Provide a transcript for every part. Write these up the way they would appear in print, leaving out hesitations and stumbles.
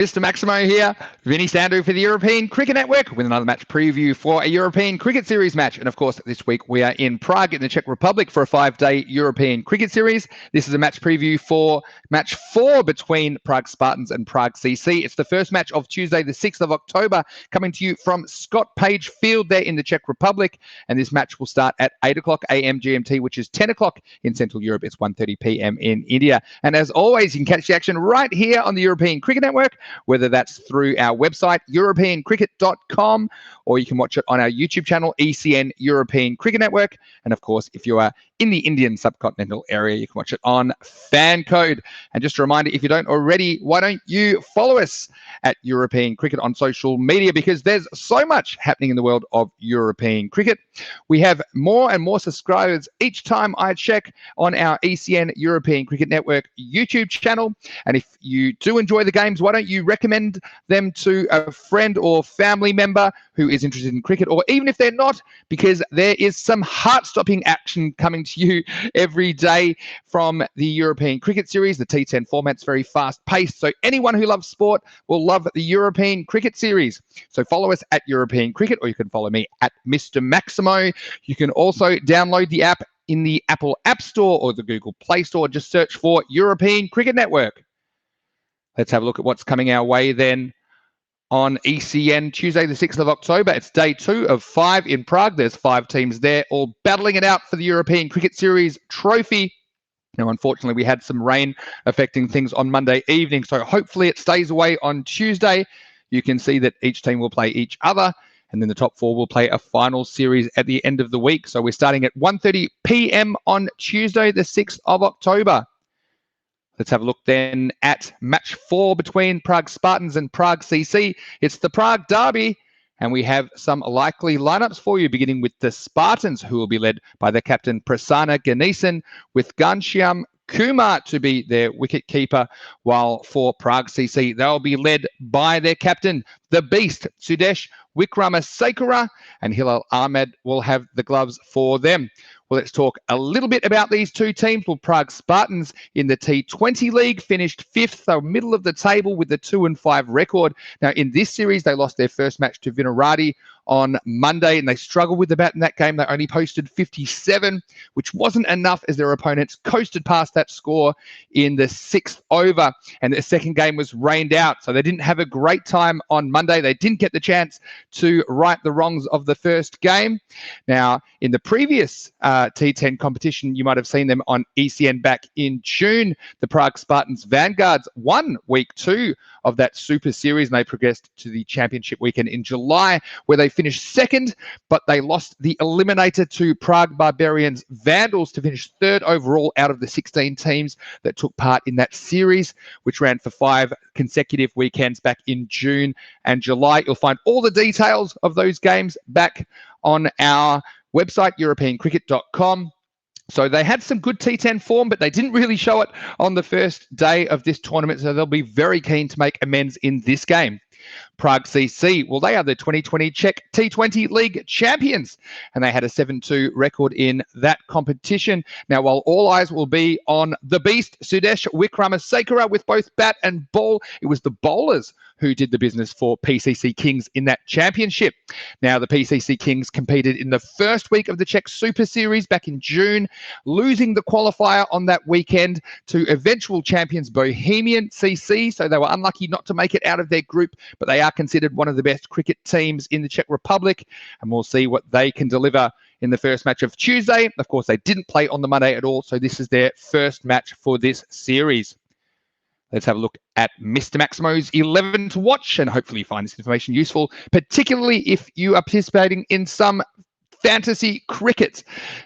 Mr. Maximo here, Vinny Sandu for the European Cricket Network with another match preview for a European Cricket Series match. And of course, this week we are in Prague in the Czech Republic for a 5-day European Cricket Series. This is a match preview for match 4 between Prague Spartans and Prague CC. It's the first match of Tuesday, the 6th of October, coming to you from Scott Page Field there in the Czech Republic. And this match will start at 8 o'clock a.m. GMT, which is 10 o'clock in Central Europe. It's 1:30 p.m. in India. And as always, you can catch the action right here on the European Cricket Network, whether that's through our website, europeancricket.com, or you can watch it on our YouTube channel, ECN European Cricket Network. And of course, if you are in the Indian subcontinental area, you can watch it on Fan Code. And just a reminder, if you don't already, why don't you follow us at European Cricket on social media, because there's so much happening in the world of European cricket. We have more and more subscribers each time I check on our ECN European Cricket Network YouTube channel. And if you do enjoy the games, why don't you recommend them to a friend or family member who is interested in cricket, or even if they're not, because there is some heart-stopping action coming to you every day from the European Cricket Series. The T10 format's very fast-paced, so anyone who loves sport will love the European Cricket Series. So follow us at European Cricket, or you can follow me at Mr. Maximo. You can also download the app in the Apple App Store or the Google Play Store. Just search for European Cricket Network. Let's have a look at what's coming our way then on ECN Tuesday, the 6th of October. It's day 2 of 5 in Prague. There's 5 teams there, all battling it out for the European Cricket Series trophy. Now, unfortunately, we had some rain affecting things on Monday evening, so hopefully it stays away on Tuesday. You can see that each team will play each other, and then the top 4 will play a final series at the end of the week. So we're starting at 1:30 p.m. on Tuesday, the 6th of October. Let's have a look then at match 4 between Prague Spartans and Prague CC. It's the Prague Derby, and we have some likely lineups for you, beginning with the Spartans, who will be led by their captain Prasanna Ganesan, with Ghanshyam Kumar to be their wicket-keeper, while for Prague CC, they'll be led by their captain, the Beast, Sudesh Wickramasinghe, and Hilal Ahmed will have the gloves for them. Well, let's talk a little bit about these two teams. Well, Prague Spartans in the T20 League finished 5th, so middle of the table with the 2-5 record. Now, in this series, they lost their first match to Vinaradi on Monday, and they struggled with the bat in that game. They only posted 57, which wasn't enough as their opponents coasted past that score in the 6th over, and the second game was rained out, so they didn't have a great time on Monday. They didn't get the chance to right the wrongs of the first game. Now, in the previous T10 competition, you might have seen them on ECN back in June. The Prague Spartans Vanguards won week 2 of that Super Series, and they progressed to the championship weekend in July, where they finished 2nd, but they lost the eliminator to Prague Barbarians Vandals to finish 3rd overall out of the 16 teams that took part in that series, which ran for 5 consecutive weekends back in June and July. You'll find all the details of those games back on our website, europeancricket.com. So they had some good T10 form, but they didn't really show it on the first day of this tournament, so they'll be very keen to make amends in this game. Prague CC, well, they are the 2020 Czech T20 League champions, and they had a 7-2 record in that competition. Now, while all eyes will be on the Beast, Sudesh Wickramasinghe, with both bat and ball, it was the bowlers who did the business for PCC Kings in that championship. Now, the PCC Kings competed in the first week of the Czech Super Series back in June, losing the qualifier on that weekend to eventual champions Bohemian CC, so they were unlucky not to make it out of their group, but they are considered one of the best cricket teams in the Czech Republic, and we'll see what they can deliver in the first match of Tuesday. Of course, they didn't play on the Monday at all, so this is their first match for this series. Let's have a look at Mr. Maximo's 11 to watch, and hopefully you find this information useful, particularly if you are participating in some fantasy cricket.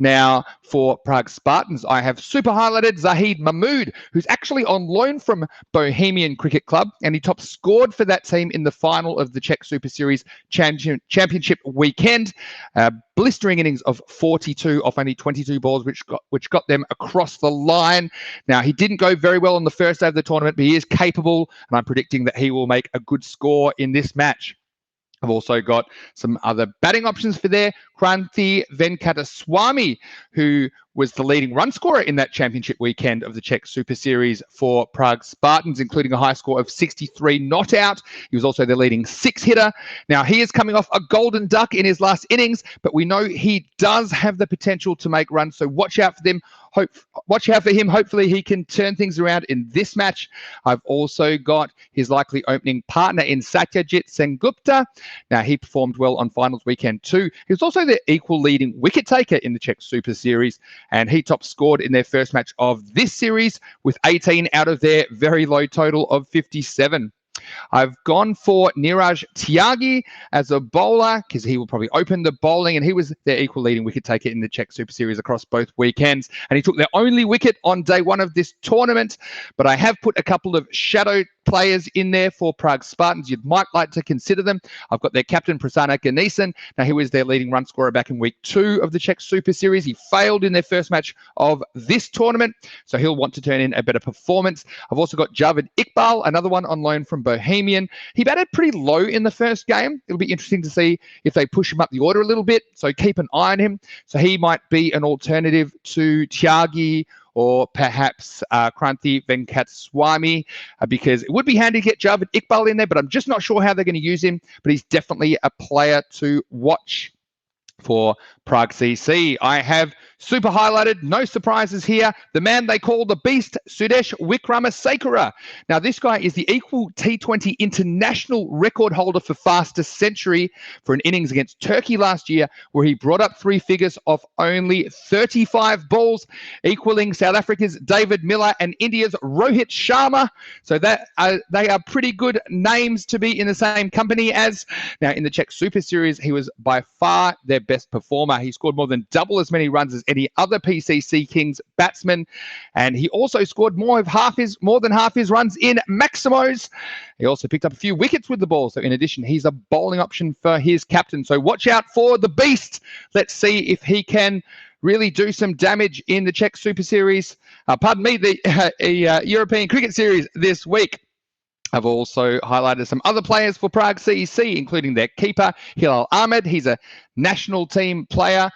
Now, for Prague Spartans, I have super highlighted Zahid Mahmood, who's actually on loan from Bohemian Cricket Club, and he top scored for that team in the final of the Czech Super Series championship weekend. Blistering innings of 42 off only 22 balls, which got them across the line. Now, he didn't go very well on the first day of the tournament, but he is capable, and I'm predicting that he will make a good score in this match. I've also got some other batting options for there. Kranti Venkataswamy, who was the leading run scorer in that championship weekend of the Czech Super Series for Prague Spartans, including a high score of 63 not out. He was also their leading six hitter. Now, he is coming off a golden duck in his last innings, but we know he does have the potential to make runs, so watch out for them. Watch out for him. Hopefully he can turn things around in this match. I've also got his likely opening partner in Satyajit Sengupta. Now, he performed well on finals weekend too. He was also the equal leading wicket taker in the Czech Super Series, and he top scored in their first match of this series with 18 out of their very low total of 57. I've gone for Niraj Tyagi as a bowler because he will probably open the bowling, and he was their equal leading wicket taker in the Czech Super Series across both weekends, and he took their only wicket on day one of this tournament. But I have put a couple of shadow players in there for Prague Spartans. You might like to consider them. I've got their captain, Prasanna Ganesan. Now, he was their leading run scorer back in week 2 of the Czech Super Series. He failed in their first match of this tournament, so he'll want to turn in a better performance. I've also got Javed Iqbal, another one on loan from Bohemian. He batted pretty low in the first game. It'll be interesting to see if they push him up the order a little bit, so keep an eye on him. So he might be an alternative to Tyagi or perhaps Kranti Venkataswamy, because it would be handy to get Javed Iqbal in there, but I'm just not sure how they're going to use him. But he's definitely a player to watch for Prague CC. I have super highlighted, no surprises here, the man they call the Beast, Sudesh Wikramasakara. Now, this guy is the equal T20 international record holder for fastest century for an innings against Turkey last year, where he brought up 3 figures off only 35 balls, equaling South Africa's David Miller and India's Rohit Sharma. So that they are pretty good names to be in the same company as. Now, in the Czech Super Series, he was by far their best performer. He scored more than double as many runs as any other PCC Kings batsman, and he also scored more than half his runs in Maximos. He also picked up a few wickets with the ball, so in addition, he's a bowling option for his captain. So watch out for the Beast. Let's see if he can really do some damage in the Czech Super Series. The European Cricket Series this week. I've also highlighted some other players for Prague CEC, including their keeper, Hilal Ahmed. He's a national team player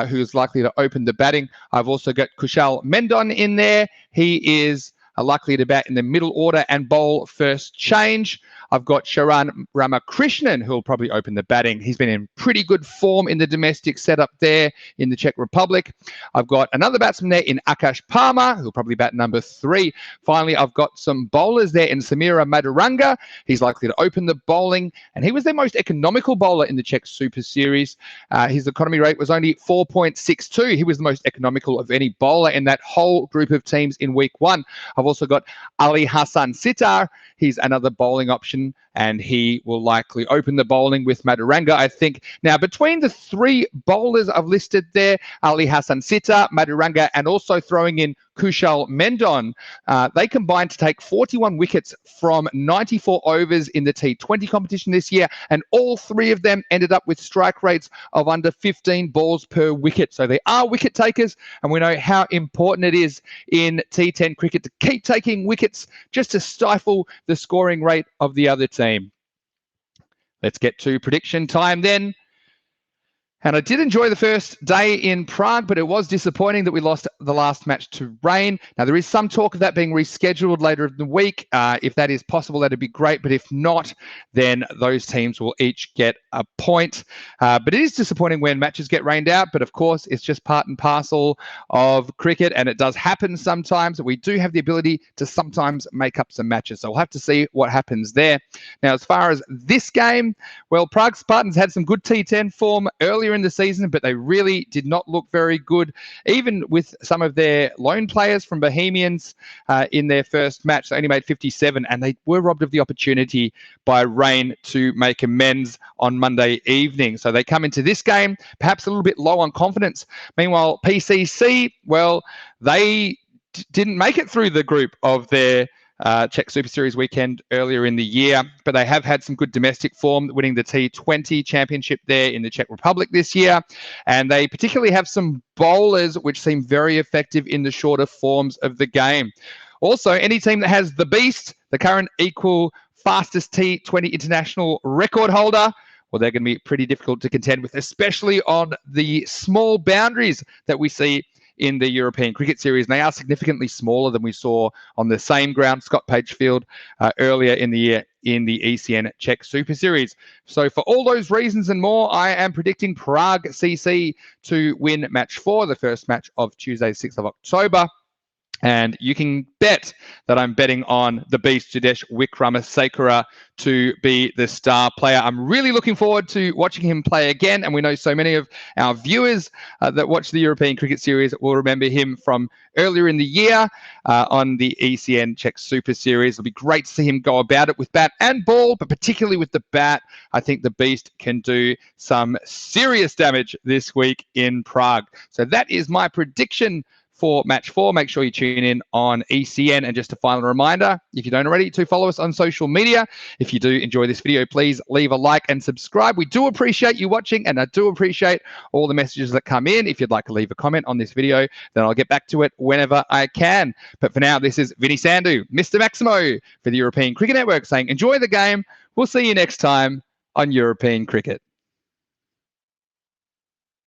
who is likely to open the batting. I've also got Kushal Mendon in there. He is likely to bat in the middle order and bowl first change. I've got Sharan Ramakrishnan, who will probably open the batting. He's been in pretty good form in the domestic setup there in the Czech Republic. I've got another batsman there in Akash Parmar, who'll probably bat number 3. Finally, I've got some bowlers there in Samira Maduranga. He's likely to open the bowling, and he was their most economical bowler in the Czech Super Series. His economy rate was only 4.62. He was the most economical of any bowler in that whole group of teams in week 1. I've also got Ali Hassan Sitar. He's another bowling option, and he will likely open the bowling with Maduranga, I think. Now, between the 3 bowlers I've listed there, Ali Hassan Sitar, Maduranga, and also throwing in Kushal Mendon, they combined to take 41 wickets from 94 overs in the T20 competition this year, and all 3 of them ended up with strike rates of under 15 balls per wicket. So they are wicket takers, and we know how important it is in T10 cricket to keep taking wickets just to stifle the scoring rate of the other team. Let's get to prediction time then. And I did enjoy the first day in Prague, but it was disappointing that we lost the last match to rain. Now, there is some talk of that being rescheduled later in the week. If that is possible, that'd be great. But if not, then those teams will each get a point. But it is disappointing when matches get rained out. But of course, it's just part and parcel of cricket, and it does happen sometimes. We do have the ability to sometimes make up some matches. So we'll have to see what happens there. Now, as far as this game, well, Prague Spartans had some good T10 form earlier in the season, but they really did not look very good, even with some of their lone players from Bohemians in their first match. They only made 57, and they were robbed of the opportunity by rain to make amends on Monday evening. So they come into this game perhaps a little bit low on confidence. Meanwhile, PCC, well, they didn't make it through the group of their Czech Super Series weekend earlier in the year, but they have had some good domestic form, winning the T20 championship there in the Czech Republic this year. And they particularly have some bowlers which seem very effective in the shorter forms of the game. Also, any team that has the Beast, the current equal fastest T20 international record holder, well, they're going to be pretty difficult to contend with, especially on the small boundaries that we see in the European Cricket Series. And they are significantly smaller than we saw on the same ground, Scott Page Field, earlier in the year in the ECN Czech Super Series. So for all those reasons and more, I am predicting Prague CC to win match 4, the first match of Tuesday, 6th of October. And you can bet that I'm betting on the beast Jadesh Wickramasinghe to be the star player. I'm really looking forward to watching him play again. And we know so many of our viewers that watch the European Cricket Series will remember him from earlier in the year on the ECN Czech Super Series. It'll be great to see him go about it with bat and ball, but particularly with the bat. I think the beast can do some serious damage this week in Prague. So that is my prediction for match 4. Make sure you tune in on ECN. And just a final reminder, if you don't already, to follow us on social media. If you do enjoy this video, please leave a like and subscribe. We do appreciate you watching, and I do appreciate all the messages that come in. If you'd like to leave a comment on this video, then I'll get back to it whenever I can. But for now, this is Vinny Sandhu, Mr. Maximo for the European Cricket Network, saying enjoy the game. We'll see you next time on European Cricket.